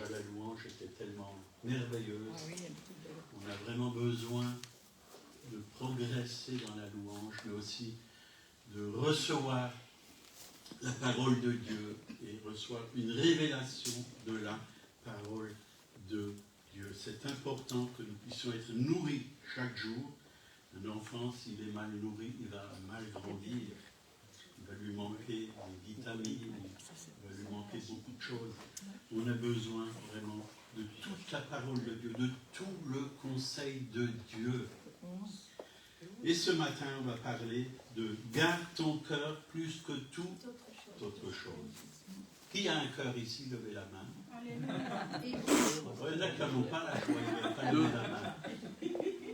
à la louange était tellement merveilleuse. Ah oui, On a vraiment besoin de progresser dans la louange, mais aussi de recevoir la parole de Dieu et recevoir une révélation de la parole de Dieu. C'est important que nous puissions être nourris chaque jour. Un enfant, s'il est mal nourri, il va mal grandir. Il va lui manquer des vitamines, il va lui manquer beaucoup de choses. On a besoin vraiment de toute la parole de Dieu, de tout le conseil de Dieu. Et ce matin, on va parler de garde ton cœur plus que toute autre chose. Qui a un cœur ici? Levez la main. Il y en a qui n'en ont pas la joie, ils ne veulent pas lever la main.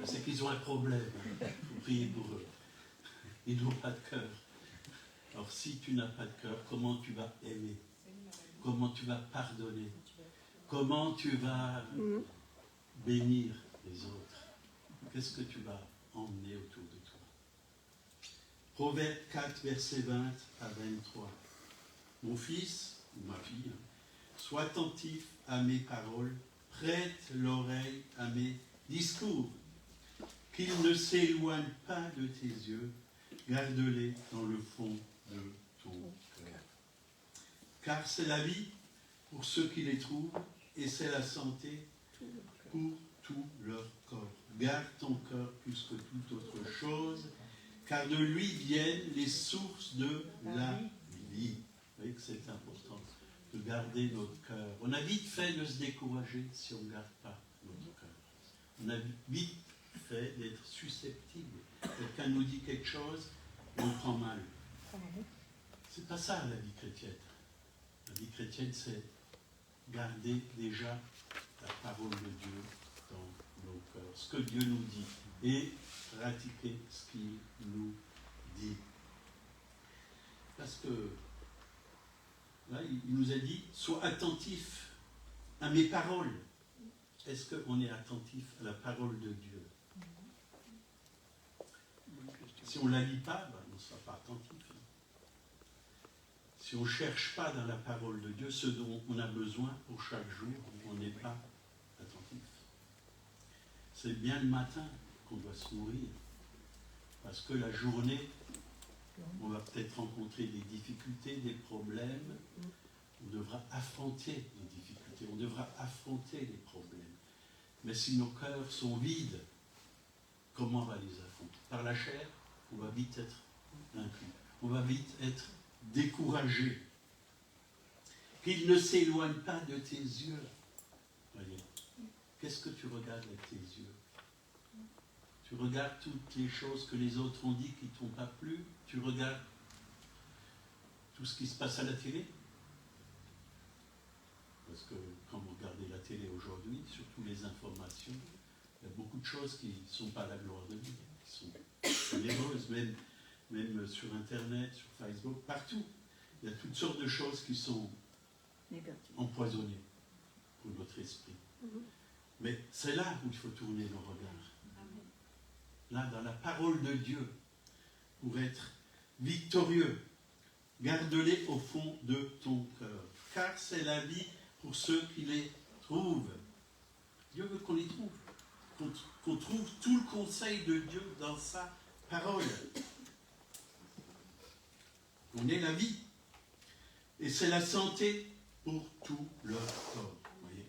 C'est qu'ils ont un problème. Il faut prier pour eux. Ils n'ont pas de cœur. Alors si tu n'as pas de cœur, comment tu vas aimer? Comment tu vas pardonner? Comment tu vas bénir les autres? Qu'est-ce que tu vas emmener autour de toi? Proverbe 4, verset 20 à 23. Mon fils, ou ma fille, sois attentif à mes paroles, prête l'oreille à mes discours, qu'ils ne s'éloignent pas de tes yeux, garde-les dans le fond de ton cœur. Car c'est la vie pour ceux qui les trouvent, et c'est la santé pour tout leur corps. Garde ton cœur plus que toute autre chose, car de lui viennent les sources de la vie. Vous voyez que c'est important de garder notre cœur. On a vite fait de se décourager si on ne garde pas notre cœur. On a vite fait d'être susceptible. Quelqu'un nous dit quelque chose, on prend mal. C'est pas ça la vie chrétienne. La vie chrétienne, c'est garder déjà la parole de Dieu dans nos cœurs, ce que Dieu nous dit, et pratiquer ce qu'il nous dit. Parce que là, il nous a dit, sois attentif à mes paroles. Est-ce qu'on est attentif à la parole de Dieu? Si on ne la lit pas, on ne sera pas attentif. Si on ne cherche pas dans la parole de Dieu ce dont on a besoin pour chaque jour, on n'est pas attentif. C'est bien le matin qu'on doit se nourrir. Parce que la journée, on va peut-être rencontrer des difficultés, des problèmes. On devra affronter les difficultés, on devra affronter les problèmes. Mais si nos cœurs sont vides, comment on va les affronter? Par la chair, on va vite être vaincu. On va vite être découragé. Qu'il ne s'éloigne pas de tes yeux. Voyez, qu'est-ce que tu regardes avec tes yeux? Tu regardes toutes les choses que les autres ont dit qui ne t'ont pas plu? Tu regardes tout ce qui se passe à la télé? Parce que quand vous regardez la télé aujourd'hui, surtout les informations, il y a beaucoup de choses qui ne sont pas à la gloire de Dieu, qui sont onéreuses, même sur Internet, sur Facebook, partout. Il y a toutes sortes de choses qui sont empoisonnées pour notre esprit. Mais c'est là où il faut tourner nos regards. Là, dans la parole de Dieu, pour être victorieux, garde-les au fond de ton cœur. Car c'est la vie pour ceux qui les trouvent. Dieu veut qu'on les trouve. Qu'on trouve tout le conseil de Dieu dans sa parole. On est la vie. Et c'est la santé pour tout leur corps. Vous voyez,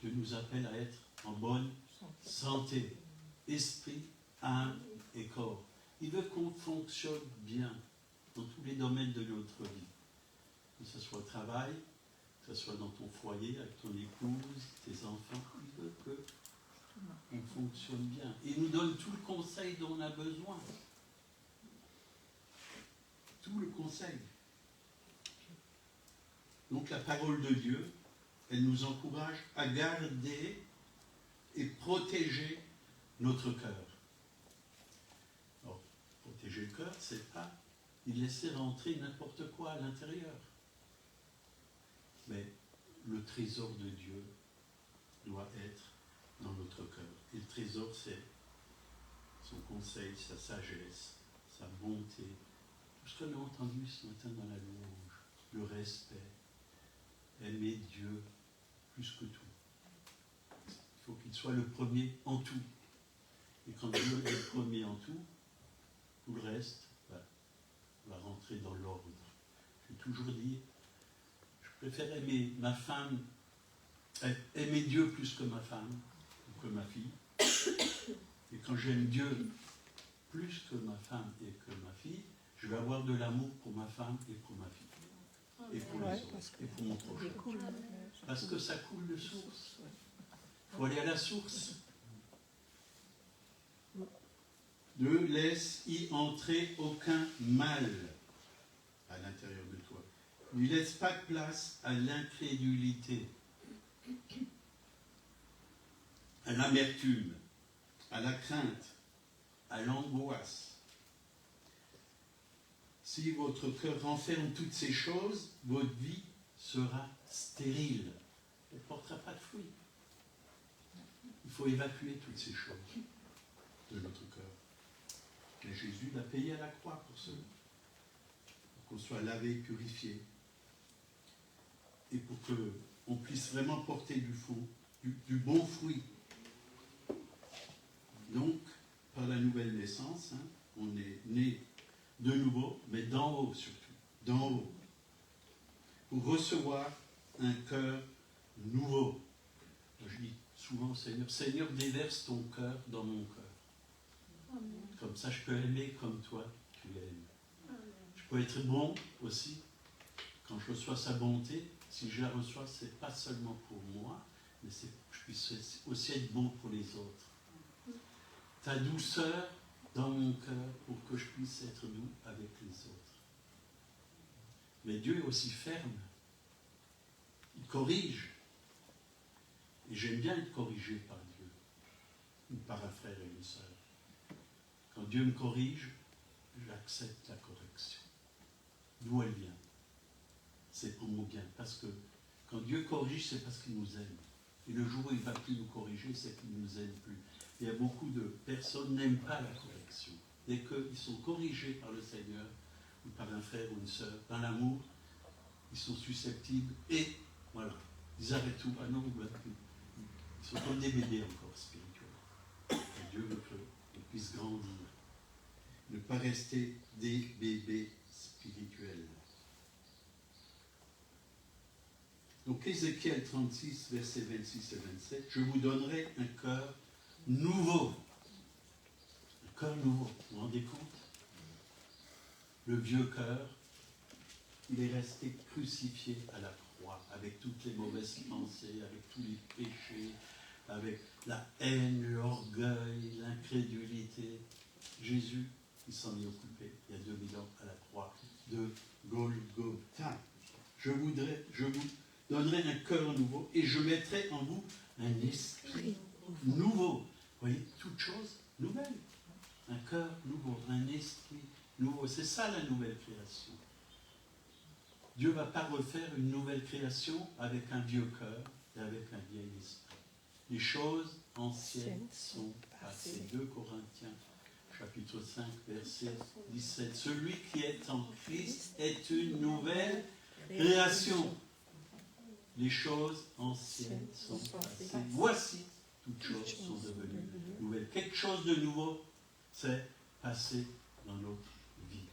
Dieu nous appelle à être en bonne santé. Esprit, âme et corps. Il veut qu'on fonctionne bien dans tous les domaines de notre vie. Que ce soit au travail, que ce soit dans ton foyer, avec ton épouse, tes enfants. Il veut qu'on fonctionne bien. Et il nous donne tout le conseil dont on a besoin. Tout le conseil. Donc la parole de Dieu, elle nous encourage à garder et protéger notre cœur. Alors, protéger le cœur, c'est pas y laisser rentrer n'importe quoi à l'intérieur. Mais le trésor de Dieu doit être dans notre cœur. Et le trésor, c'est son conseil, sa sagesse, sa bonté. Tout ce qu'on a entendu ce matin dans la louange, le respect, aimer Dieu, plus que tout. Il faut qu'il soit le premier en tout. Et quand Dieu est le premier en tout, tout le reste va rentrer dans l'ordre. J'ai toujours dit, je préfère aimer ma femme, aimer Dieu plus que ma femme, ou que ma fille. Et quand j'aime Dieu plus que ma femme et que ma fille, je vais avoir de l'amour pour ma femme et pour ma fille. Et pour les autres, et pour mon prochain. Parce que ça coule de source. Il faut aller à la source. Ne laisse y entrer aucun mal à l'intérieur de toi. Ne laisse pas de place à l'incrédulité, à l'amertume, à la crainte, à l'angoisse. Si votre cœur renferme toutes ces choses, votre vie sera stérile. Elle ne portera pas de fruits. Il faut évacuer toutes ces choses de notre cœur. Et Jésus l'a payé à la croix pour cela. Pour qu'on soit lavé, purifié. Et pour qu'on puisse vraiment porter du bon fruit. Donc, par la nouvelle naissance, on est né de nouveau, mais d'en haut surtout. D'en haut. Pour recevoir un cœur nouveau. Je dis souvent au Seigneur, Seigneur, déverse ton cœur dans mon cœur. Comme ça, je peux aimer comme toi, tu aimes. Je peux être bon aussi. Quand je reçois sa bonté, si je la reçois, ce n'est pas seulement pour moi, mais je puisse aussi être bon pour les autres. Ta douceur dans mon cœur pour que je puisse être doux avec les autres. Mais Dieu est aussi ferme. Il corrige. Et j'aime bien être corrigé par Dieu, ou par un frère et une sœur. Quand Dieu me corrige, j'accepte la correction. D'où elle vient. C'est pour mon bien. Parce que quand Dieu corrige, c'est parce qu'il nous aime. Et le jour où il ne va plus nous corriger, c'est qu'il ne nous aime plus. Il y a beaucoup de personnes qui n'aiment pas la correction. Dès qu'ils sont corrigés par le Seigneur, ou par un frère ou une sœur, dans l'amour, ils sont susceptibles et, voilà, ils arrêtent tout. Ah non, ils sont comme des bébés encore spirituels. Et Dieu veut qu'ils puissent grandir. Ne pas rester des bébés spirituels. Donc Ézéchiel 36, versets 26 et 27, je vous donnerai un cœur nouveau. Un cœur nouveau, vous vous rendez compte? Le vieux cœur, il est resté crucifié à la croix, avec toutes les mauvaises pensées, avec tous les péchés, avec la haine, l'orgueil, l'incrédulité. Jésus, il s'en est occupé il y a 2000 ans à la croix de Golgotha. Je vous donnerai un cœur nouveau et je mettrai en vous un esprit nouveau. Vous voyez, toute chose nouvelle. Un cœur nouveau, un esprit nouveau. C'est ça la nouvelle création. Dieu ne va pas refaire une nouvelle création avec un vieux cœur et avec un vieil esprit. Les choses anciennes sont passées. 2 Corinthiens, chapitre 5, verset 17. Celui qui est en Christ est une nouvelle création. Les choses anciennes sont passées. Voici, toutes choses sont devenues nouvelles. Quelque chose de nouveau s'est passé dans notre vie.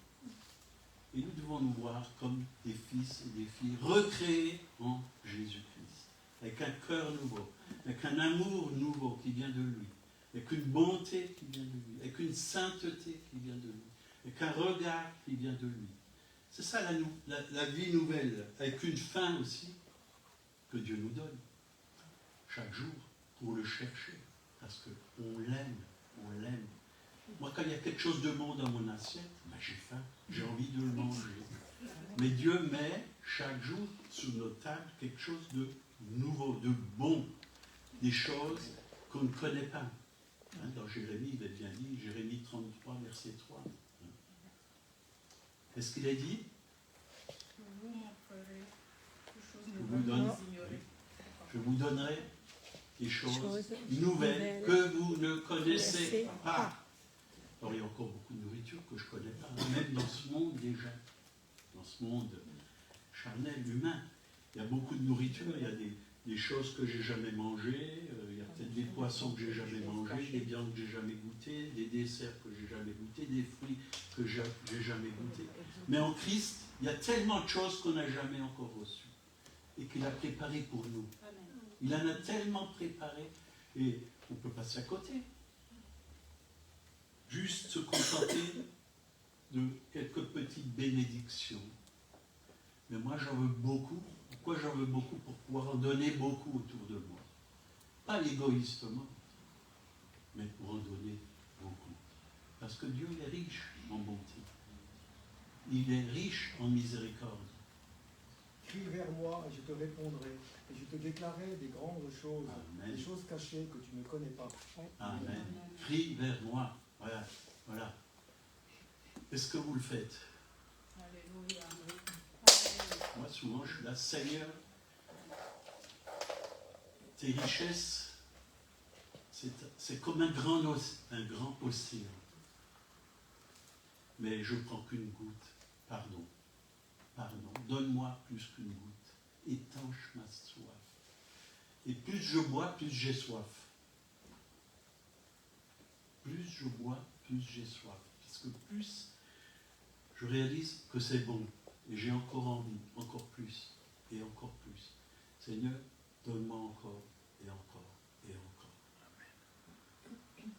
Et nous devons nous voir comme des fils et des filles recréés en Jésus-Christ. Avec un cœur nouveau, avec un amour nouveau qui vient de lui, avec une bonté qui vient de lui, avec une sainteté qui vient de lui, avec un regard qui vient de lui. C'est ça la vie nouvelle, avec une fin aussi que Dieu nous donne chaque jour pour le chercher, parce qu'on l'aime, on l'aime. Moi, quand il y a quelque chose de bon dans mon assiette, ben j'ai faim, j'ai envie de le manger. Mais Dieu met chaque jour sur notre table quelque chose de nouveau, de bon, des choses qu'on ne connaît pas. Dans Jérémie, il est bien dit, Jérémie 33, verset 3. Qu'est-ce qu'il a dit? Je vous donnerai des choses nouvelles que vous ne connaissez pas. Alors, il y a encore beaucoup de nourriture que je ne connais pas, même dans ce monde déjà, dans ce monde charnel, humain. Il y a beaucoup de nourriture, il y a des choses que j'ai jamais mangées, il y a peut-être des poissons que j'ai jamais mangés, des viandes que j'ai jamais goûtées, des desserts que j'ai jamais goûtés, des fruits que j'ai jamais goûtés. Mais en Christ, il y a tellement de choses qu'on n'a jamais encore reçues et qu'il a préparées pour nous. Il en a tellement préparé et on peut passer à côté. Juste se contenter de quelques petites bénédictions. Mais moi, j'en veux beaucoup. Pourquoi j'en veux beaucoup? Pour pouvoir en donner beaucoup autour de moi. Pas égoïstement, mais pour en donner beaucoup. Parce que Dieu est riche en bonté. Il est riche en miséricorde. Crie vers moi et je te répondrai, et je te déclarerai des grandes choses, Amen. des choses cachées que tu ne connais pas. Amen. Crie vers moi. Voilà. Voilà. Est-ce que vous le faites? Alléluia. Moi, souvent, je suis là, Seigneur, tes richesses, c'est comme un grand océan. Mais je ne prends qu'une goutte. Pardon. Pardon. Donne-moi plus qu'une goutte. Étanche ma soif. Et plus je bois, plus j'ai soif. Plus je bois, plus j'ai soif. Parce que plus je réalise que c'est bon. Et j'ai encore envie, encore plus, et encore plus. Seigneur, donne-moi encore, et encore, et encore. Amen.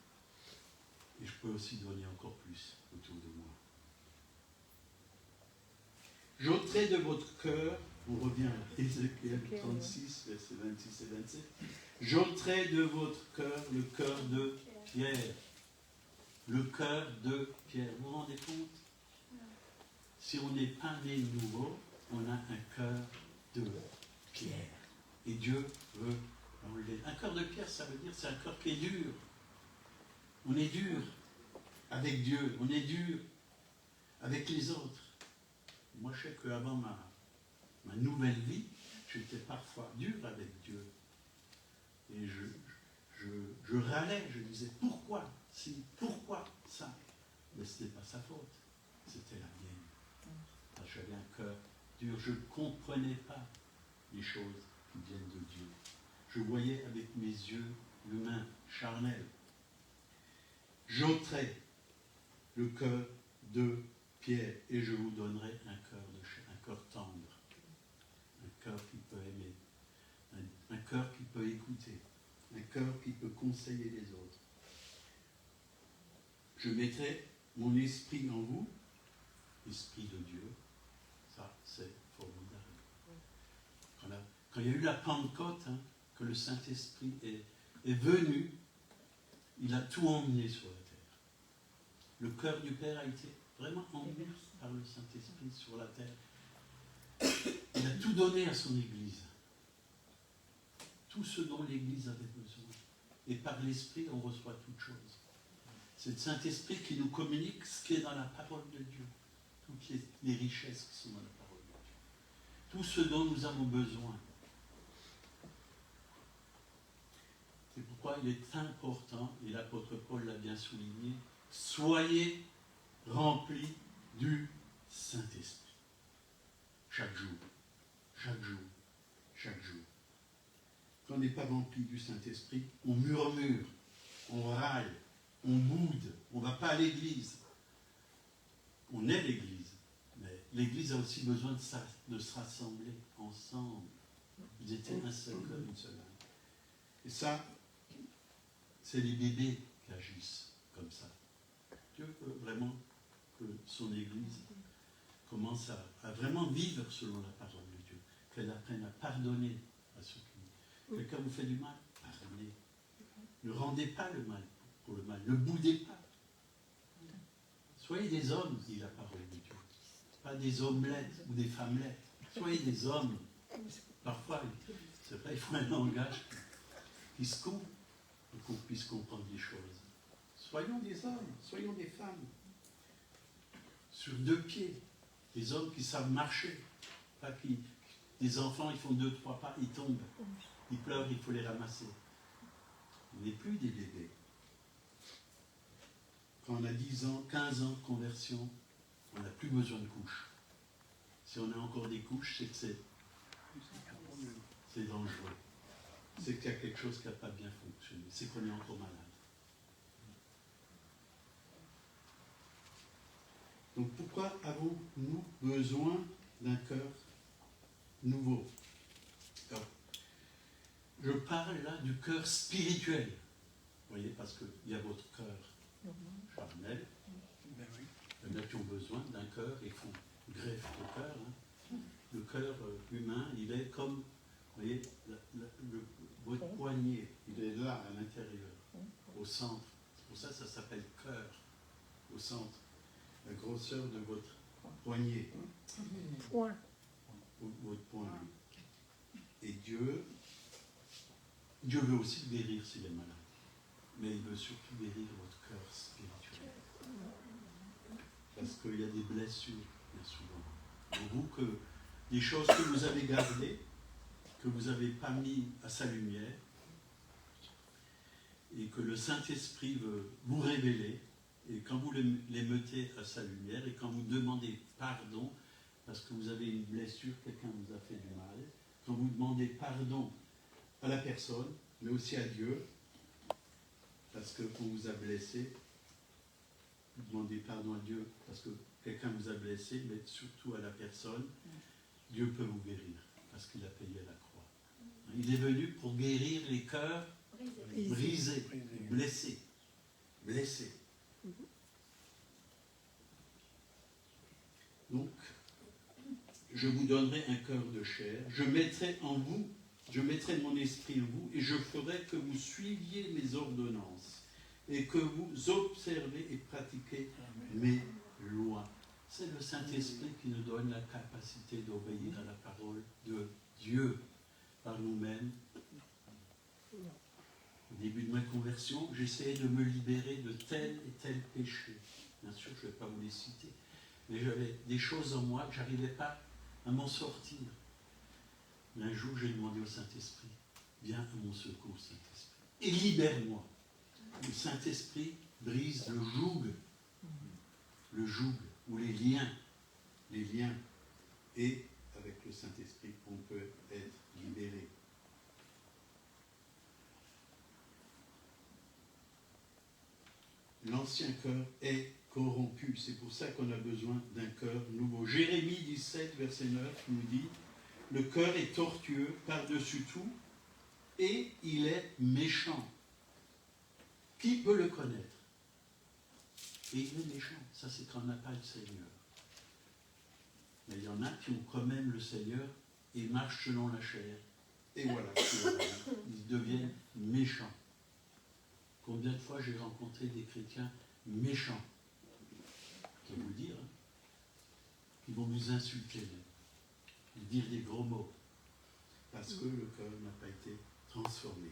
Et je peux aussi donner encore plus autour de moi. J'ôterai de votre cœur, on revient à Ézéchiel 36, versets 26 et 27, j'ôterai de votre cœur le cœur de pierre. Le cœur de pierre. Vous vous rendez compte? Si on n'est pas né nouveau, on a un cœur de pierre. Et Dieu veut enlever. Un cœur de pierre, ça veut dire c'est un cœur qui est dur. On est dur avec Dieu, on est dur avec les autres. Moi, je sais qu'avant ma nouvelle vie, j'étais parfois dur avec Dieu. Et je râlais, je disais pourquoi pourquoi ça? Mais ce n'était pas sa faute, c'était la mienne. J'avais un cœur dur, je ne comprenais pas les choses qui viennent de Dieu. Je voyais avec mes yeux humains, charnels. J'ôterai le cœur de pierre et je vous donnerai un cœur tendre, un cœur qui peut aimer, un cœur qui peut écouter, un cœur qui peut conseiller les autres. Je mettrai mon esprit en vous, esprit de Dieu. Ça, c'est formidable. Quand il y a eu la Pentecôte, que le Saint-Esprit est venu, il a tout emmené sur la terre. Le cœur du Père a été vraiment emmené par le Saint-Esprit sur la terre. Il a tout donné à son Église. Tout ce dont l'Église avait besoin. Et par l'Esprit, on reçoit toutes choses. C'est le Saint-Esprit qui nous communique ce qui est dans la parole de Dieu. Toutes les richesses qui sont dans la parole de Dieu. Tout ce dont nous avons besoin. C'est pourquoi il est important, et l'apôtre Paul l'a bien souligné, soyez remplis du Saint-Esprit. Chaque jour, chaque jour, chaque jour. Quand on n'est pas rempli du Saint-Esprit, on murmure, on râle, on boude, on ne va pas à l'église. On est l'église, mais l'église a aussi besoin de se rassembler ensemble. Vous étiez un seul cœur, une seule âme. Et ça, c'est les bébés qui agissent comme ça. Dieu veut vraiment que son Église commence à vraiment vivre selon la parole de Dieu. Qu'elle apprenne à pardonner à ceux qui... Quelqu'un vous fait du mal, pardonnez. Ne rendez pas le mal pour le mal. Ne boudez pas. Soyez des hommes, dit la parole de Dieu. Pas des omelettes ou des femmelettes. Soyez des hommes. Parfois, c'est vrai, il faut un langage qui se coupe pour qu'on puisse comprendre des choses. Soyons des hommes, soyons des femmes. Sur deux pieds. Des hommes qui savent marcher. Pas qui... Des enfants, ils font 2-3 pas, ils tombent. Ils pleurent, il faut les ramasser. On n'est plus des bébés. Quand on a 10 ans, 15 ans de conversion, on n'a plus besoin de couches. Si on a encore des couches, c'est que c'est dangereux. c'est qu'il y a quelque chose qui n'a pas bien fonctionné, c'est qu'on est encore malade. Donc pourquoi avons-nous besoin d'un cœur nouveau? Alors, je parle là du cœur spirituel, vous voyez, parce qu'il y a votre cœur charnel, il y en a qui ont besoin d'un cœur et font greffe au cœur. Hein. Le cœur humain, il est comme, vous voyez, votre poignet, il est là à l'intérieur, au centre. C'est pour ça que ça s'appelle cœur, au centre. La grosseur de votre poignet. Point. Votre poing. Et Dieu veut aussi guérir s'il est malade. Mais il veut surtout guérir votre cœur spirituel. Parce qu'il y a des blessures, bien souvent. En vous, que des choses que vous avez gardées, que vous n'avez pas mis à sa lumière, et que le Saint-Esprit veut vous révéler. Et quand vous les mettez à sa lumière, et quand vous demandez pardon, parce que vous avez une blessure, quelqu'un vous a fait du mal, quand vous demandez pardon à la personne, mais aussi à Dieu, parce qu'on vous a blessé, vous demandez pardon à Dieu, parce que quelqu'un vous a blessé, mais surtout à la personne, Dieu peut vous guérir, parce qu'il a payé à la croix. Il est venu pour guérir les cœurs brisés, blessés. Donc, je vous donnerai un cœur de chair, je mettrai mon esprit en vous, et je ferai que vous suiviez mes ordonnances, et que vous observez et pratiquez mes lois. C'est le Saint-Esprit qui nous donne la capacité d'obéir à la parole de Dieu par nous-mêmes. Au début de ma conversion, j'essayais de me libérer de tel et tel péché. Bien sûr, je ne vais pas vous les citer. Mais j'avais des choses en moi que je n'arrivais pas à m'en sortir. Mais un jour, j'ai demandé au Saint-Esprit, viens à mon secours, Saint-Esprit, et libère-moi. Le Saint-Esprit brise le joug, ou les liens. Et avec le Saint-Esprit, on peut être libéré. L'ancien cœur est corrompu. C'est pour ça qu'on a besoin d'un cœur nouveau. Jérémie 17, verset 9 nous dit, le cœur est tortueux par-dessus tout et il est méchant. Qui peut le connaître? Et il est méchant. Ça, c'est quand on n'a pas le Seigneur. Mais il y en a qui ont quand même le Seigneur et marchent selon la chair. Et voilà, ils deviennent méchants. Combien de fois j'ai rencontré des chrétiens méchants, je vais vous le dire, hein, qui vont nous insulter, nous dire des gros mots, parce que le cœur n'a pas été transformé.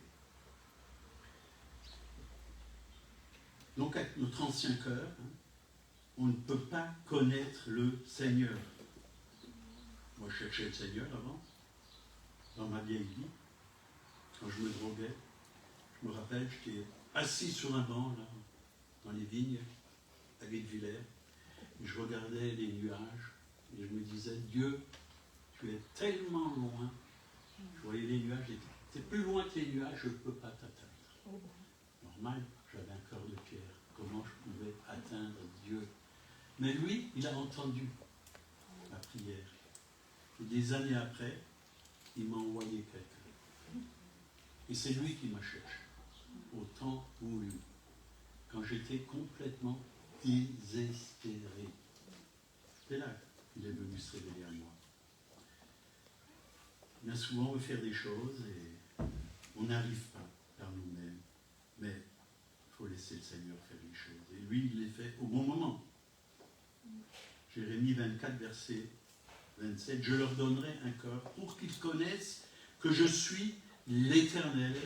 Donc avec notre ancien cœur, hein, on ne peut pas connaître le Seigneur. Moi je cherchais le Seigneur avant, dans ma vieille vie, quand je me droguais. Je me rappelle, j'étais assis sur un banc, là, dans les vignes, à Guebwiller, et je regardais les nuages, et je me disais, Dieu, tu es tellement loin. Je voyais les nuages, j'étais plus loin que les nuages, je ne peux pas t'atteindre. Normal, j'avais un cœur de pierre. Comment je pouvais atteindre Dieu? Mais lui, il a entendu ma prière. Et des années après, il m'a envoyé quelqu'un. Et c'est lui qui m'a cherché. Au temps voulu, quand j'étais complètement désespéré. C'est là qu'il est venu se révéler à moi. Bien souvent, on veut faire des choses et on n'arrive pas par nous-mêmes, mais il faut laisser le Seigneur faire les choses. Et lui, il les fait au bon moment. Jérémie 24, verset 27, « Je leur donnerai un cœur pour qu'ils connaissent que je suis l'Éternel.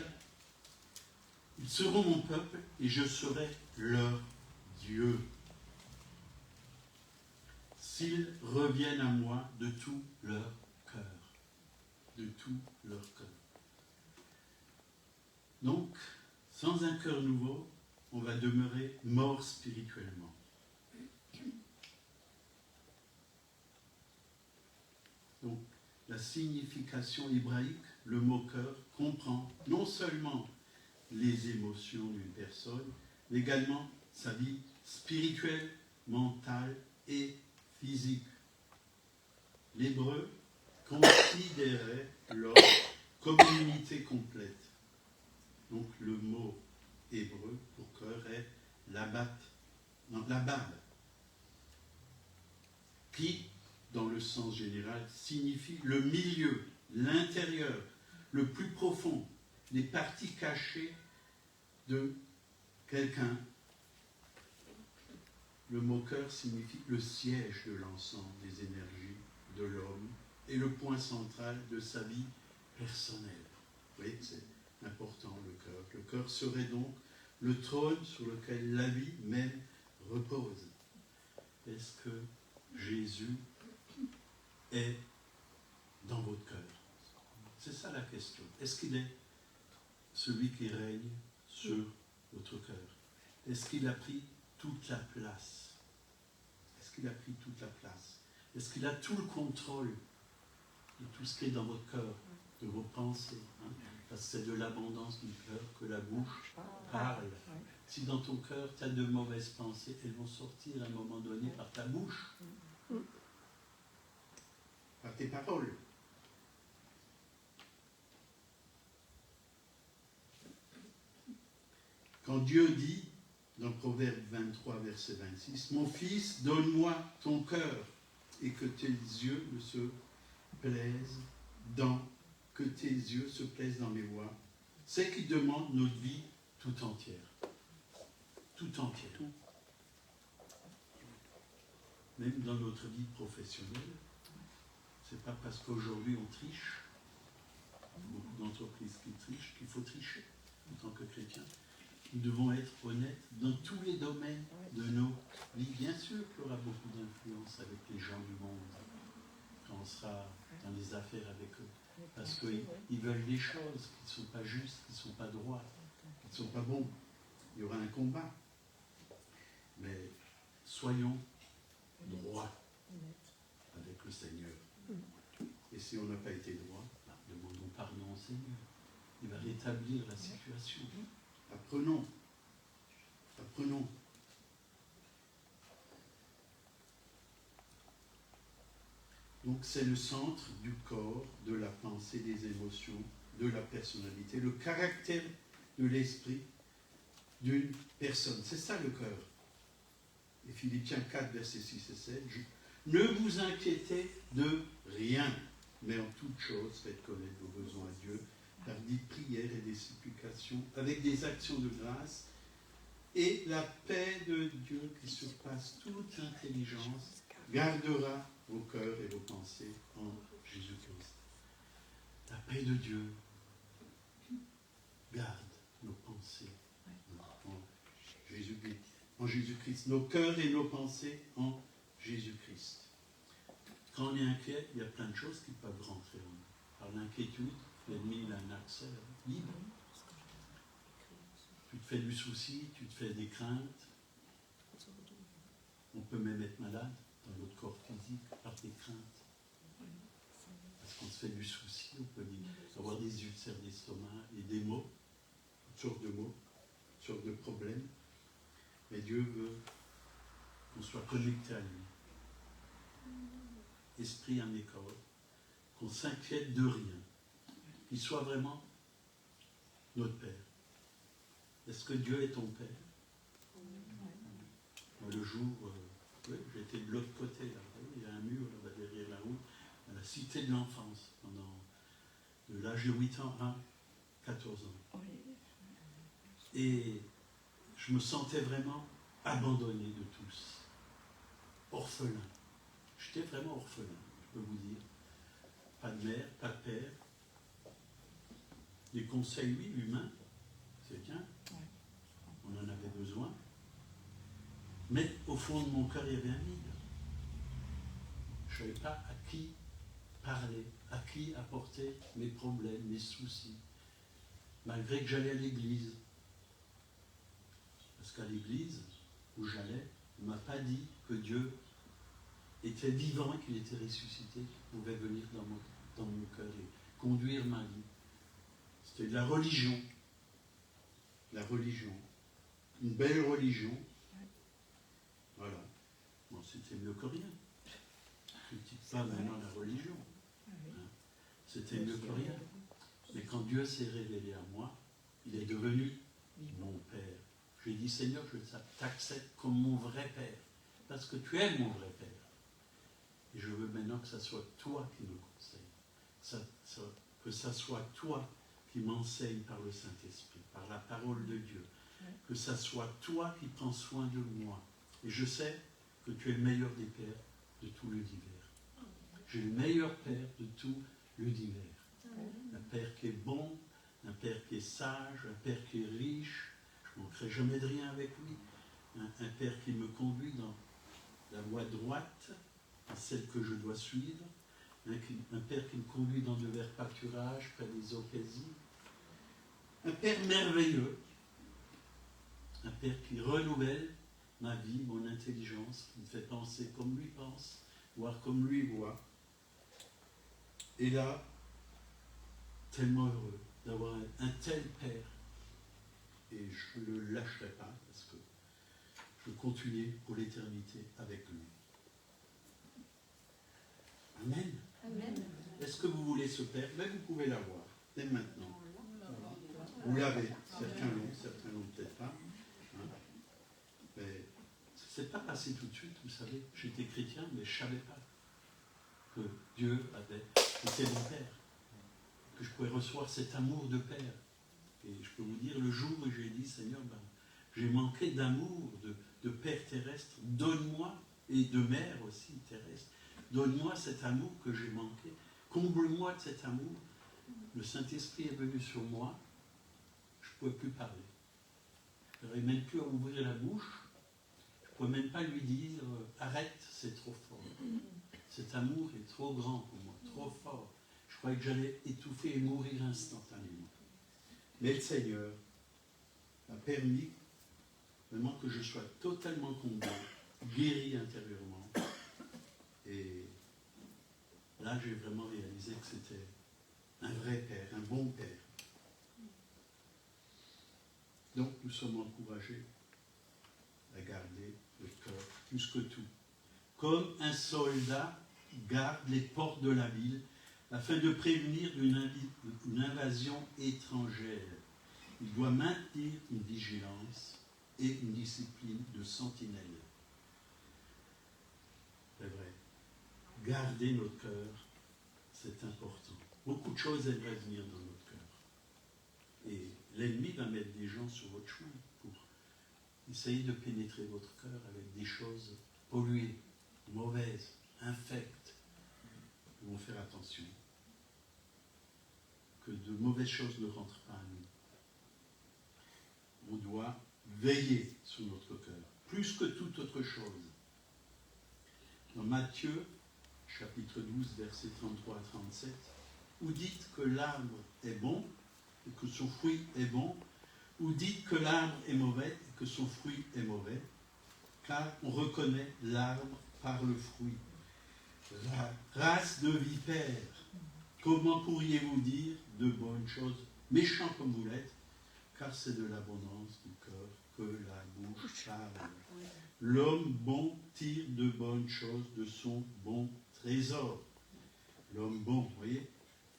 Ils seront mon peuple et je serai leur Dieu. S'ils reviennent à moi de tout leur cœur. » De tout leur cœur. Donc, sans un cœur nouveau, on va demeurer mort spirituellement. Donc, la signification hébraïque le mot cœur comprend non seulement les émotions d'une personne, mais également sa vie spirituelle, mentale et physique. L'hébreu considérait l'homme comme une unité complète. Donc le mot hébreu pour cœur est labab, qui, dans le sens général, signifie le milieu, l'intérieur, le plus profond, les parties cachées de quelqu'un. Le mot cœur signifie le siège de l'ensemble des énergies de l'homme et le point central de sa vie personnelle. Vous voyez, c'est important le cœur. Le cœur serait donc le trône sur lequel la vie même repose. Est-ce que Jésus est dans votre cœur? C'est ça la question. Est-ce qu'il est celui qui règne sur votre cœur? Est-ce qu'il a pris toute la place? Est-ce qu'il a pris toute la place? Est-ce qu'il a tout le contrôle de tout ce qui est dans votre cœur, de vos pensées, hein? Parce que c'est de l'abondance du cœur que la bouche parle. Si dans ton cœur tu as de mauvaises pensées, elles vont sortir à un moment donné par ta bouche, par tes paroles. Quand Dieu dit, dans Proverbe 23, verset 26, « Mon fils, donne-moi ton cœur, et que tes yeux se plaisent dans mes voies. » C'est qu'il demande notre vie tout entière. Tout entière. Même dans notre vie professionnelle, c'est pas parce qu'aujourd'hui on triche, beaucoup d'entreprises qui trichent, qu'il faut tricher en tant que chrétien. Nous devons être honnêtes dans tous les domaines de nos vies. Bien sûr qu'il y aura beaucoup d'influence avec les gens du monde quand on sera dans les affaires avec eux. Parce qu'ils veulent des choses qui ne sont pas justes, qui ne sont pas droits, qui ne sont pas bons. Il y aura un combat. Mais soyons droits avec le Seigneur. Et si on n'a pas été droit, demandons pardon au Seigneur. Il va rétablir la situation. Apprenons. Donc c'est le centre du corps, de la pensée, des émotions, de la personnalité, le caractère de l'esprit d'une personne. C'est ça le cœur. Et Philippiens 4, versets 6 et 7, ne vous inquiétez de rien, mais en toute chose faites connaître vos besoins à Dieu par des prières et des supplications, avec des actions de grâce, et la paix de Dieu qui surpasse toute intelligence gardera vos cœurs et vos pensées en Jésus-Christ. La paix de Dieu garde nos pensées en Jésus-Christ. Nos cœurs et nos pensées en Jésus-Christ. Quand on est inquiet, il y a plein de choses qui peuvent rentrer en nous. Par l'inquiétude, l'ennemi a un accès libre. Tu te fais du souci, tu te fais des craintes. On peut même être malade dans notre corps physique par des craintes. Parce qu'on se fait du souci, on peut avoir des ulcères d'estomac et des maux, toutes sortes de maux, toutes sortes de problèmes. Mais Dieu veut qu'on soit connecté à lui. Esprit, âme et corps. Qu'on s'inquiète de rien. Qu'il soit vraiment notre Père. Est-ce que Dieu est ton Père? Le jour, j'étais de l'autre côté, là. Il y a un mur là-bas derrière la route, à la cité de l'enfance, de l'âge de 8 ans à 14 ans. Et je me sentais vraiment abandonné de tous, orphelin. J'étais vraiment orphelin, je peux vous dire. Pas de mère, pas de père. Des conseils, oui, humains, c'est bien. On en avait besoin. Mais au fond de mon cœur, il y avait un vide. Je ne savais pas à qui parler, à qui apporter mes problèmes, mes soucis. Malgré que j'allais à l'église. Parce qu'à l'église où j'allais, on ne m'a pas dit que Dieu était vivant et qu'il était ressuscité, qu'il pouvait venir dans mon cœur et conduire ma vie. de la religion. La religion. Une belle religion. Voilà. Bon, c'était mieux que rien. Je ne dis pas maintenant la religion. Hein. C'était mieux que rien. Mais quand Dieu s'est révélé à moi, il est devenu mon Père. J'ai dit, Seigneur, je t'accepte comme mon vrai Père. Parce que tu es mon vrai Père. Et je veux maintenant que ce soit toi qui me conseille. Que ce soit toi qui m'enseigne par le Saint-Esprit, par la parole de Dieu. Que ce soit toi qui prends soin de moi. Et je sais que tu es le meilleur des pères de tout l'univers. J'ai le meilleur Père de tout l'univers. Un Père qui est bon, un Père qui est sage, un Père qui est riche. Je ne manquerai jamais de rien avec lui. Un Père qui me conduit dans la voie droite, celle que je dois suivre. Un Père qui me conduit dans de verts pâturages, près des eaux paisibles. Un Père merveilleux. Un Père qui renouvelle ma vie, mon intelligence, qui me fait penser comme lui pense, voir comme lui voit. Et là, tellement heureux d'avoir un tel Père. Et je ne le lâcherai pas parce que je continue pour l'éternité avec lui. Amen. Amen. Est-ce que vous voulez ce Père? Mais vous pouvez l'avoir, dès maintenant. Vous l'avez. Certains l'ont peut-être pas. Hein. Mais ça ne s'est pas passé tout de suite, vous savez. J'étais chrétien, mais je ne savais pas que Dieu était mon Père. Que je pouvais recevoir cet amour de Père. Et je peux vous dire, le jour où j'ai dit, Seigneur, j'ai manqué d'amour, de Père terrestre, donne-moi, et de Mère aussi terrestre, donne-moi cet amour que j'ai manqué, comble-moi de cet amour. Le Saint-Esprit est venu sur moi, je ne pouvais plus parler. Je n'avais même plus à ouvrir la bouche, je ne pouvais même pas lui dire, arrête, c'est trop fort. Cet amour est trop grand pour moi, trop fort. Je croyais que j'allais étouffer et mourir instantanément. Mais le Seigneur a permis vraiment que je sois totalement comblé, guéri intérieurement. Et là, j'ai vraiment réalisé que c'était un vrai Père, un bon Père. Donc, nous sommes encouragés à garder le cœur plus que tout. Comme un soldat garde les portes de la ville, afin de prévenir une invasion étrangère. Il doit maintenir une vigilance et une discipline de sentinelle. C'est vrai. Garder notre cœur, c'est important. Beaucoup de choses aimeraient venir dans notre cœur. Et l'ennemi va mettre des gens sur votre chemin pour essayer de pénétrer votre cœur avec des choses polluées, mauvaises, infectes. Nous devons faire attention que de mauvaises choses ne rentrent pas à nous. On doit veiller sur notre cœur, plus que toute autre chose. Dans Matthieu, chapitre 12, versets 33 à 37, ou dites que l'arbre est bon et que son fruit est bon, ou dites que l'arbre est mauvais et que son fruit est mauvais, car on reconnaît l'arbre par le fruit. La race de vipères, comment pourriez-vous dire de bonnes choses, méchants comme vous l'êtes, car c'est de l'abondance du cœur que la bouche parle. L'homme bon tire de bonnes choses de son bon trésor. L'homme bon, vous voyez,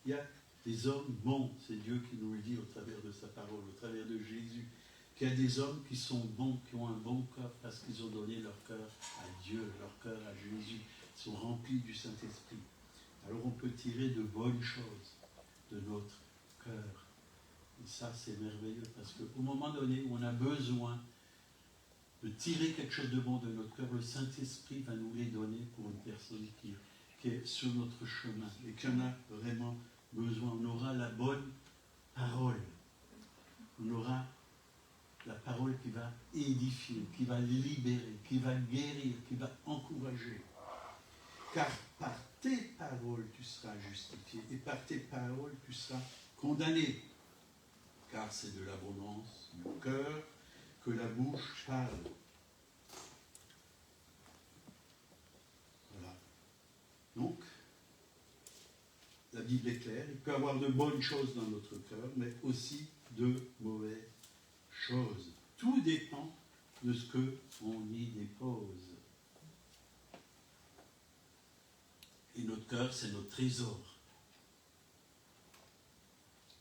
il y a des hommes bons, c'est Dieu qui nous le dit au travers de sa parole, au travers de Jésus, qu'il y a des hommes qui sont bons, qui ont un bon cœur parce qu'ils ont donné leur cœur à Dieu, leur cœur à Jésus, ils sont remplis du Saint-Esprit. Alors on peut tirer de bonnes choses de notre cœur. Et ça, c'est merveilleux parce qu'au moment donné où on a besoin de tirer quelque chose de bon de notre cœur, le Saint-Esprit va nous les donner pour une personne qui est sur notre chemin et qui en a vraiment besoin. On aura la bonne parole. On aura la parole qui va édifier, qui va libérer, qui va guérir, qui va encourager. Car par tes paroles, tu seras justifié et par tes paroles, tu seras condamné. Car c'est de l'abondance du cœur que la bouche parle. Voilà. Donc, la Bible est claire, il peut y avoir de bonnes choses dans notre cœur, mais aussi de mauvaises choses. Tout dépend de ce qu'on y dépose. Et notre cœur, c'est notre trésor.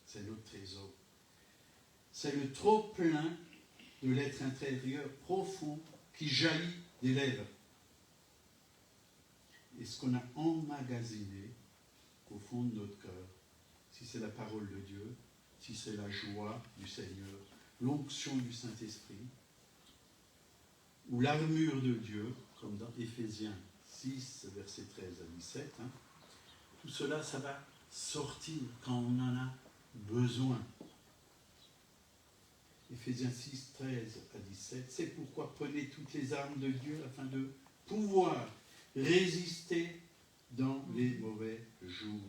C'est notre trésor. C'est le trop-plein de l'être intérieur profond qui jaillit des lèvres. Et ce qu'on a emmagasiné au fond de notre cœur, si c'est la parole de Dieu, si c'est la joie du Seigneur, l'onction du Saint-Esprit, ou l'armure de Dieu, comme dans Éphésiens 6, versets 13 à 17, tout cela, ça va sortir quand on en a besoin. Éphésiens 6, 13 à 17, c'est pourquoi prenez toutes les armes de Dieu afin de pouvoir résister dans les mauvais jours.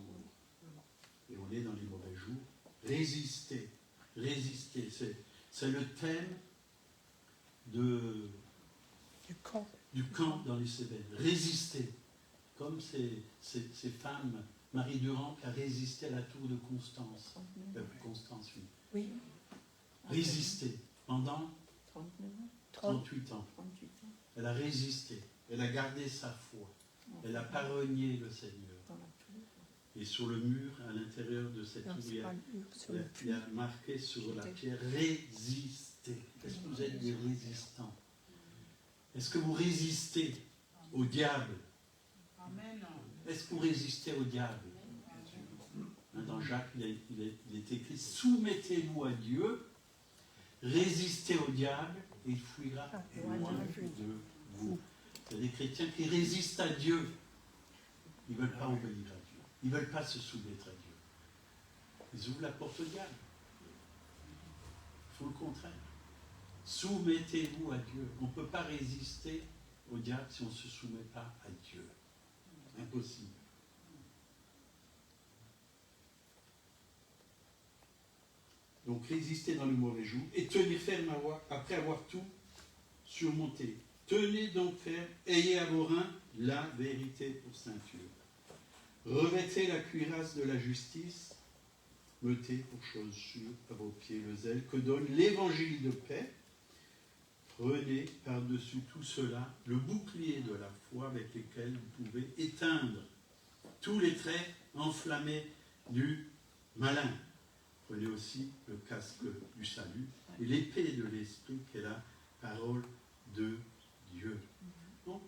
Et on est dans les mauvais jours. Résister. Résister. C'est le thème du camp dans les Cévennes. Résister. Comme ces femmes, Marie Durand qui a résisté à la tour de Constance. Constance, oui. Oui. Résister. Pendant 38 ans. Elle a résisté. Elle a gardé sa foi. Elle n'a pas renié le Seigneur. Et sur le mur, à l'intérieur de cette tour, il y a marqué sur la pierre « Résister ». Est-ce que vous êtes des résistants? Est-ce que vous résistez au diable? Est-ce que vous résistez au diable? Dans Jacques, il est écrit « Soumettez-vous à Dieu, résistez au diable, et il fuira loin de vous. » Il y a des chrétiens qui résistent à Dieu. Ils ne veulent pas obéir à Dieu. Ils ne veulent pas se soumettre à Dieu. Ils ouvrent la porte au diable. Il faut le contraire. Soumettez-vous à Dieu. On ne peut pas résister au diable si on ne se soumet pas à Dieu. Impossible. Donc résister dans le mauvais jour et tenir ferme après avoir tout surmonté. Tenez donc ferme, ayez à vos reins la vérité pour ceinture. Revêtez la cuirasse de la justice, mettez pour chaussure à vos pieds le zèle que donne l'évangile de paix. Prenez par-dessus tout cela le bouclier de la foi avec lequel vous pouvez éteindre tous les traits enflammés du malin. Prenez aussi le casque du salut et l'épée de l'esprit qui est la parole de Dieu. Donc,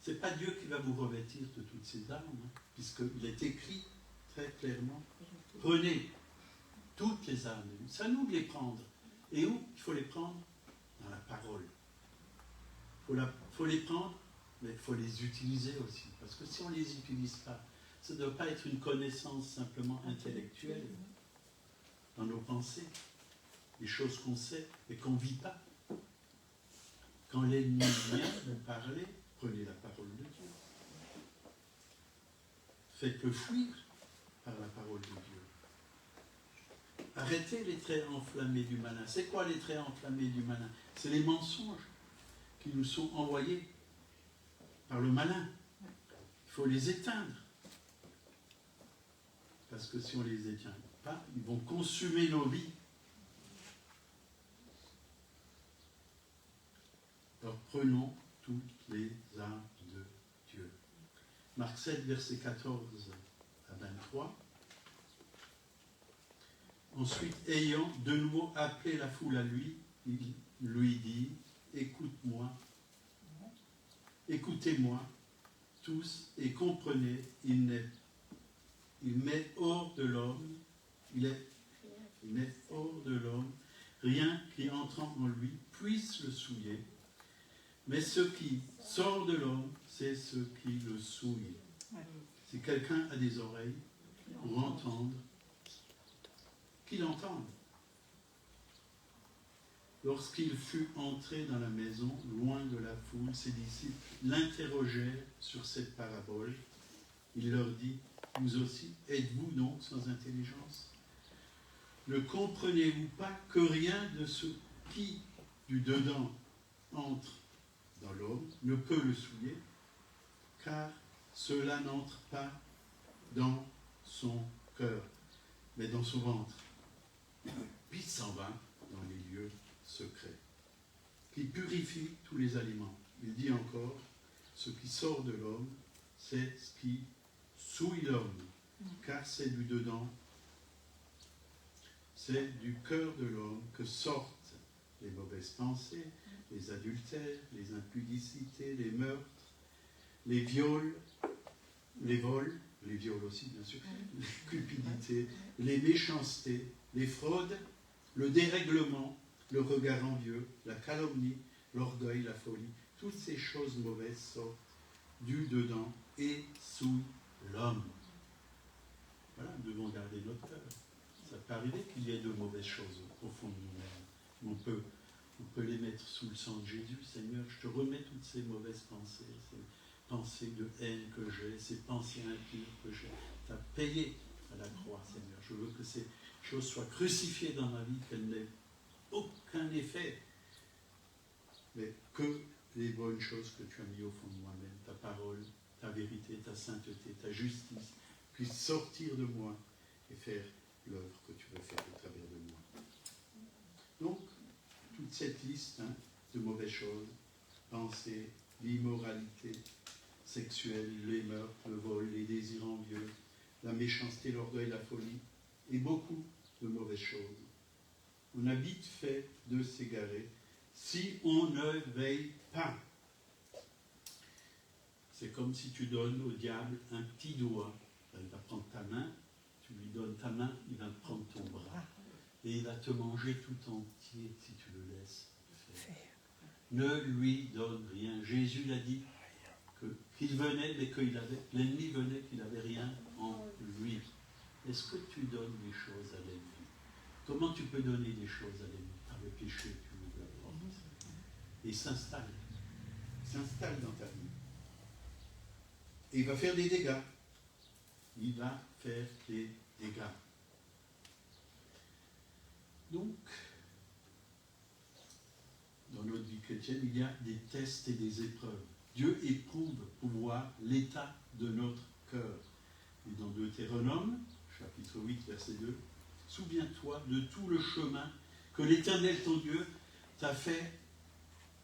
ce n'est pas Dieu qui va vous revêtir de toutes ces armes, puisqu'il est écrit très clairement, prenez toutes les armes. C'est à nous de les prendre. Et où il faut les prendre? Dans la parole. Il faut les prendre, mais il faut les utiliser aussi. Parce que si on ne les utilise pas, ça ne doit pas être une connaissance simplement intellectuelle dans nos pensées, des choses qu'on sait et qu'on ne vit pas. Quand l'ennemi vient vous parler, prenez la parole de Dieu. Faites-le fuir par la parole de Dieu. Arrêtez les traits enflammés du malin. C'est quoi les traits enflammés du malin? C'est les mensonges qui nous sont envoyés par le malin. Il faut les éteindre. Parce que si on ne les éteint pas, ils vont consumer nos vies. Alors prenons toutes les armes de Dieu. Marc 7, versets 14 à 23. Ensuite, ayant de nouveau appelé la foule à lui, il lui dit, écoutez-moi tous et comprenez, il met hors de l'homme, rien qui entrant en lui puisse le souiller. Mais ce qui sort de l'homme, c'est ce qui le souille. Si quelqu'un a des oreilles pour entendre, qu'il entende. Lorsqu'il fut entré dans la maison, loin de la foule, ses disciples l'interrogèrent sur cette parabole. Il leur dit, vous aussi, êtes-vous donc sans intelligence? Ne comprenez-vous pas que rien de ce qui, du dedans, entre dans l'homme, ne peut le souiller, car cela n'entre pas dans son cœur, mais dans son ventre. Puis il s'en va dans les lieux secrets, qui purifie tous les aliments. Il dit encore, ce qui sort de l'homme, c'est ce qui souille l'homme, car c'est du dedans, c'est du cœur de l'homme que sortent les mauvaises pensées, les adultères, les impudicités, les meurtres, les viols, les vols, les viols aussi bien sûr, les cupidités, les méchancetés, les fraudes, le dérèglement, le regard envieux, la calomnie, l'orgueil, la folie. Toutes ces choses mauvaises sortent du dedans et souillent l'homme. Voilà, nous devons garder notre cœur. Ça peut arriver qu'il y ait de mauvaises choses au fond de nous-mêmes. On peut les mettre sous le sang de Jésus. Seigneur, je te remets toutes ces mauvaises pensées, ces pensées de haine que j'ai, ces pensées impures que j'ai. Tu as payé à la croix, Seigneur. Je veux que ces choses soient crucifiées dans ma vie, qu'elles n'aient aucun effet, mais que les bonnes choses que tu as mises au fond de moi-même, ta parole, ta vérité, ta sainteté, ta justice, puissent sortir de moi et faire l'œuvre que tu veux faire au travers de moi. Donc, toute cette liste de mauvaises choses, pensées, l'immoralité sexuelle, les meurtres, le vol, les désirs envieux, la méchanceté, l'orgueil, la folie, et beaucoup de mauvaises choses. On a vite fait de s'égarer si on ne veille pas. C'est comme si tu donnes au diable un petit doigt. Il va prendre ta main, tu lui donnes ta main, il va prendre ton bras. Et il va te manger tout entier si tu le laisses faire. Ne lui donne rien. Jésus l'a dit qu'il venait, mais l'ennemi venait, qu'il n'avait rien en lui. Est-ce que tu donnes des choses à l'ennemi? Comment tu peux donner des choses à l'ennemi? Par le péché, tu ouvres la porte. Et il s'installe dans ta vie. Et il va faire des dégâts. Il va faire des dégâts. Donc, dans notre vie chrétienne, il y a des tests et des épreuves. Dieu éprouve pour voir l'état de notre cœur. Et dans Deutéronome, chapitre 8, verset 2, souviens-toi de tout le chemin que l'Éternel, ton Dieu, t'a fait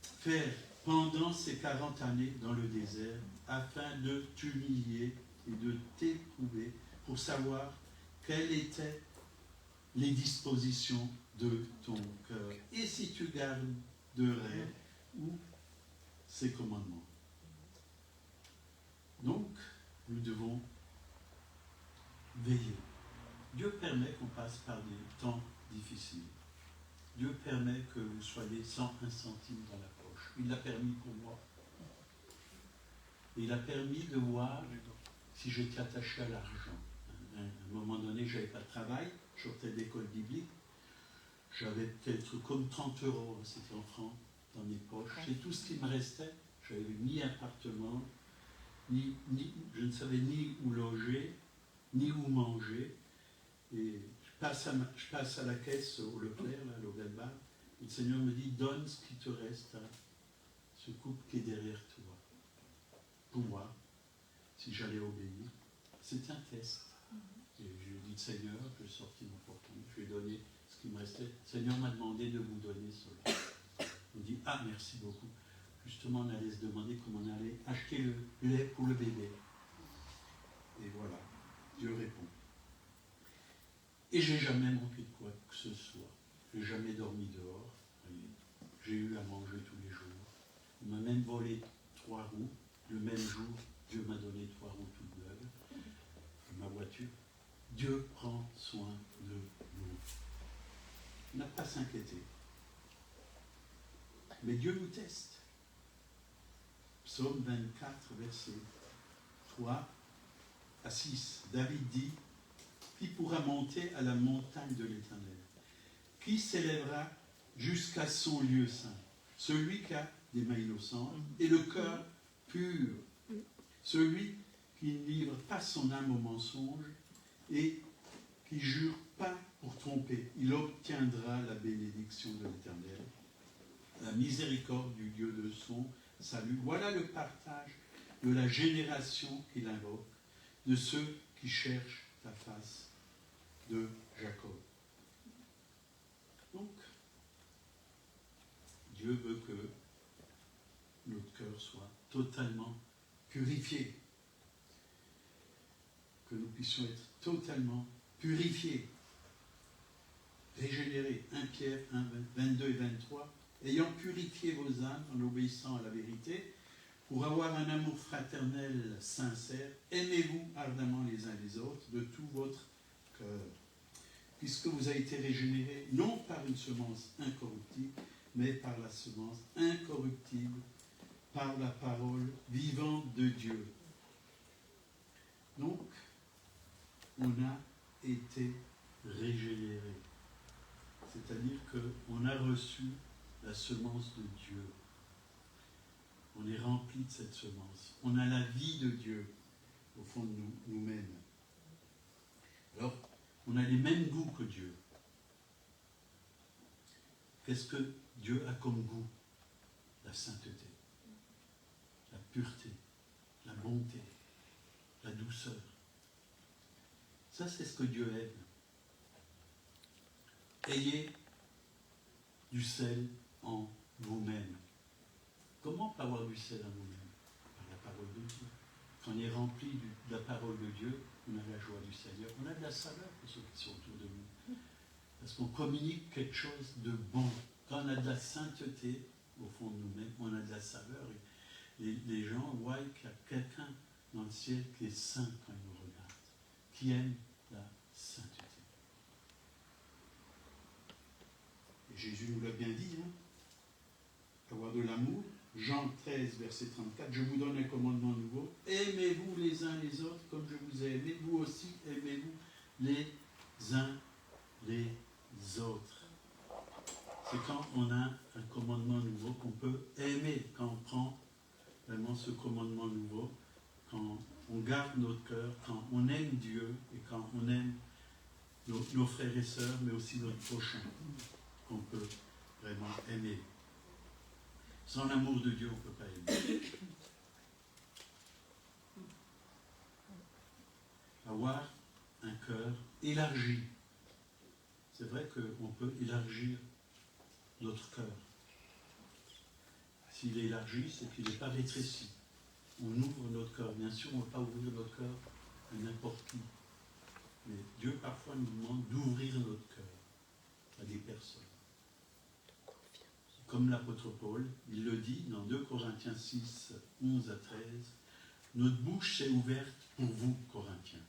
faire pendant ces 40 années dans le désert, afin de t'humilier et de t'éprouver pour savoir quelles étaient les dispositions de ton cœur. Et si tu garderais ou ses commandements. Donc, nous devons veiller. Dieu permet qu'on passe par des temps difficiles. Dieu permet que vous soyez sans un centime dans la poche. Il l'a permis pour moi. Et il a permis de voir si j'étais attaché à l'argent. À un moment donné, je n'avais pas de travail, je sortais d'école biblique. J'avais peut-être comme 30 €, c'était en francs, dans mes poches. C'est tout ce qui me restait. Je n'avais ni appartement, je ne savais ni où loger, ni où manger. Et je passe à la caisse au Leclerc, là, à Logalbach, et le Seigneur me dit, donne ce qui te reste à ce couple qui est derrière toi. Pour voir si j'allais obéir. C'est un test. Et je lui ai dit, Seigneur, je vais sortir mon portefeuille, je vais donner ce qui me restait. Le Seigneur m'a demandé de vous donner cela. On dit, ah, merci beaucoup. Justement, on allait se demander comment on allait acheter le lait pour le bébé. Et voilà, Dieu répond. Et j'ai jamais manqué de quoi que ce soit. J'ai jamais dormi dehors. J'ai eu à manger tous les jours. On m'a même volé 3 roues. Le même jour, Dieu m'a donné 3 roues toutes neuves. Ma voiture. Dieu prend soin de nous. On n'a pas à s'inquiéter. Mais Dieu nous teste. Psaume 24, verset 3 à 6. David dit, qui pourra monter à la montagne de l'Éternel? Qui s'élèvera jusqu'à son lieu saint? Celui qui a des mains innocentes et le cœur pur. Celui qui ne livre pas son âme au mensonge et qui jure pas pour tromper. Il obtiendra la bénédiction de l'Éternel, la miséricorde du Dieu de son salut. Voilà le partage de la génération qu'il invoque, de ceux qui cherchent ta face de Jacob. Donc, Dieu veut que notre cœur soit totalement purifié, que nous puissions être totalement purifiés, régénérés. 1 Pierre 1, 22 et 23, ayant purifié vos âmes en obéissant à la vérité, pour avoir un amour fraternel sincère, aimez-vous ardemment les uns les autres de tout votre cœur, puisque vous avez été régénérés, non par une semence incorruptible, mais par la semence incorruptible, par la parole vivante de Dieu. Donc, on a été régénérés. C'est-à-dire qu'on a reçu la semence de Dieu. On est rempli de cette semence. On a la vie de Dieu au fond de nous-mêmes. Alors, on a les mêmes goûts que Dieu. Qu'est-ce que Dieu a comme goût? La sainteté, la pureté, la bonté, la douceur. Ça, c'est ce que Dieu aime. Ayez du sel en vous-même. Comment avoir du sel en vous-même? Par la parole de Dieu. Quand on est rempli de la parole de Dieu, on a la joie du Seigneur. On a de la saveur pour ceux qui sont autour de nous. Parce qu'on communique quelque chose de bon. Quand on a de la sainteté au fond de nous-mêmes, on a de la saveur. Et les gens voient qu'il y a quelqu'un dans le ciel qui est saint quand ils nous regardent, qui aime la sainteté. Et Jésus nous l'a bien dit, hein, avoir de l'amour. Jean 13, verset 34, je vous donne un commandement nouveau, aimez-vous les uns les autres comme je vous ai aimé, vous aussi aimez-vous les uns les autres. C'est quand on a un commandement nouveau qu'on peut aimer, quand on prend vraiment ce commandement nouveau, quand on garde notre cœur, quand on aime Dieu et quand on aime nos frères et sœurs, mais aussi notre prochain, qu'on peut vraiment aimer. Sans l'amour de Dieu, on ne peut pas aimer. Avoir un cœur élargi. C'est vrai qu'on peut élargir notre cœur. S'il est élargi, c'est qu'il n'est pas rétréci. On ouvre notre cœur. Bien sûr, on ne va pas ouvrir notre cœur à n'importe qui. Mais Dieu, parfois, nous demande d'ouvrir notre cœur à des personnes. Comme l'apôtre Paul, il le dit dans 2 Corinthiens 6, 11 à 13, « Notre bouche s'est ouverte pour vous, Corinthiens,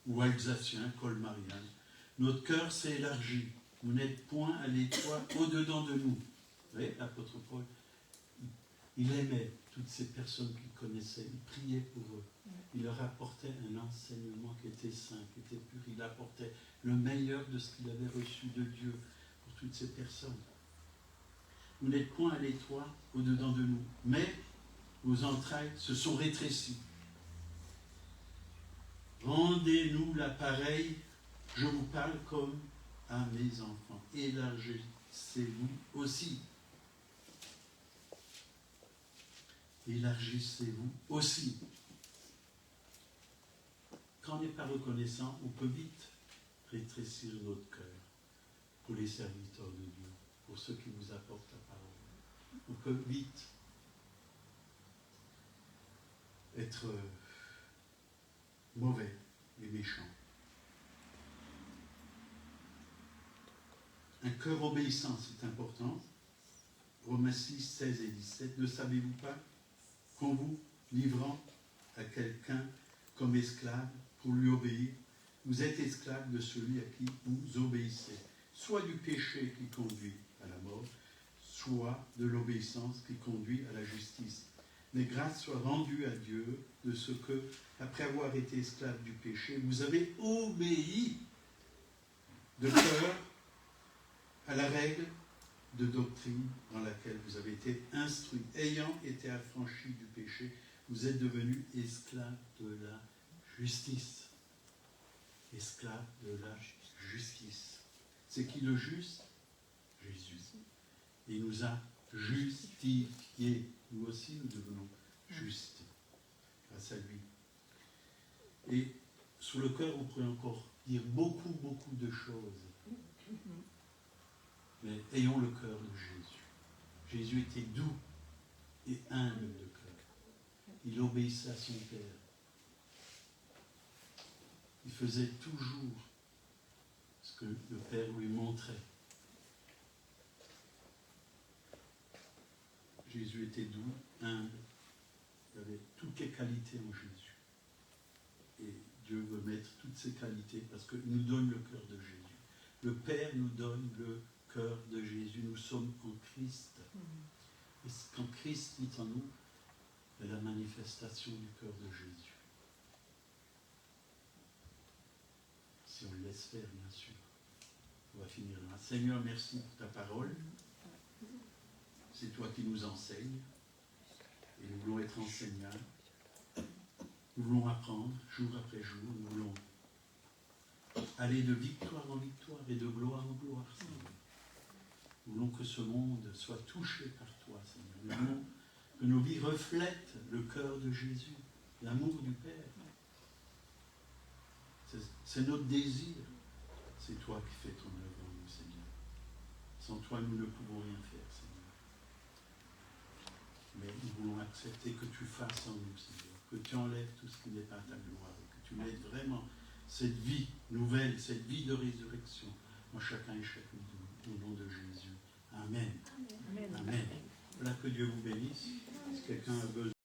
ou Alsaciens, Colmariens. Notre cœur s'est élargi. Vous n'êtes point à l'étroit au-dedans de nous. » Vous voyez, l'apôtre Paul, il aimait toutes ces personnes qu'il connaissait. Il priait pour eux. Il leur apportait un enseignement qui était saint, qui était pur. Il apportait le meilleur de ce qu'il avait reçu de Dieu pour toutes ces personnes. Vous n'êtes point à l'étroit au-dedans de nous, mais vos entrailles se sont rétrécies. Rendez-nous l'appareil, je vous parle comme à mes enfants. Élargissez-vous aussi. Élargissez-vous aussi. Quand on n'est pas reconnaissant, on peut vite rétrécir notre cœur pour les serviteurs de Dieu, pour ceux qui nous apportent la parole. On peut vite être mauvais et méchant. Un cœur obéissant, c'est important. Romains 6, 16 et 17. Ne savez-vous pas qu'en vous livrant à quelqu'un comme esclave pour lui obéir, vous êtes esclave de celui à qui vous obéissez, soit du péché qui conduit à la mort, soit de l'obéissance qui conduit à la justice. Mais grâce soit rendue à Dieu de ce que, après avoir été esclave du péché, vous avez obéi de cœur à la règle de doctrine dans laquelle vous avez été instruit. Ayant été affranchis du péché, vous êtes devenus esclaves de la justice. Esclaves de la justice. C'est qui le juste? Jésus. Il nous a justifiés. Nous aussi, nous devenons justes grâce à lui. Et Sous le cœur, on pourrait encore dire beaucoup, beaucoup de choses. Mais ayons le cœur de Jésus. Jésus était doux et humble de cœur. Il obéissait à son Père. Il faisait toujours ce que le Père lui montrait. Jésus était doux, humble. Il avait toutes les qualités en Jésus. Et Dieu veut mettre toutes ces qualités parce qu'il nous donne le cœur de Jésus. Le Père nous donne le cœur de Jésus. Nous sommes en Christ. Et quand Christ est en nous, c'est la manifestation du cœur de Jésus. Si on le laisse faire, bien sûr. On va finir là. Seigneur, merci pour ta parole. C'est toi qui nous enseignes. Et nous voulons être enseignants. Nous voulons apprendre jour après jour. Nous voulons aller de victoire en victoire et de gloire en gloire, Seigneur. Nous voulons que ce monde soit touché par toi, Seigneur. Nous voulons que nos vies reflètent le cœur de Jésus, l'amour du Père. C'est notre désir. C'est toi qui fais ton œuvre en nous, Seigneur. Sans toi, nous ne pouvons rien faire, Seigneur. Mais nous voulons accepter que tu fasses en nous, Seigneur. Que tu enlèves tout ce qui n'est pas ta gloire. Que tu mettes vraiment cette vie nouvelle, cette vie de résurrection en chacun et chacune de nous. Au nom de Jésus. Amen. Amen. Amen. Voilà, que Dieu vous bénisse. Si quelqu'un a besoin.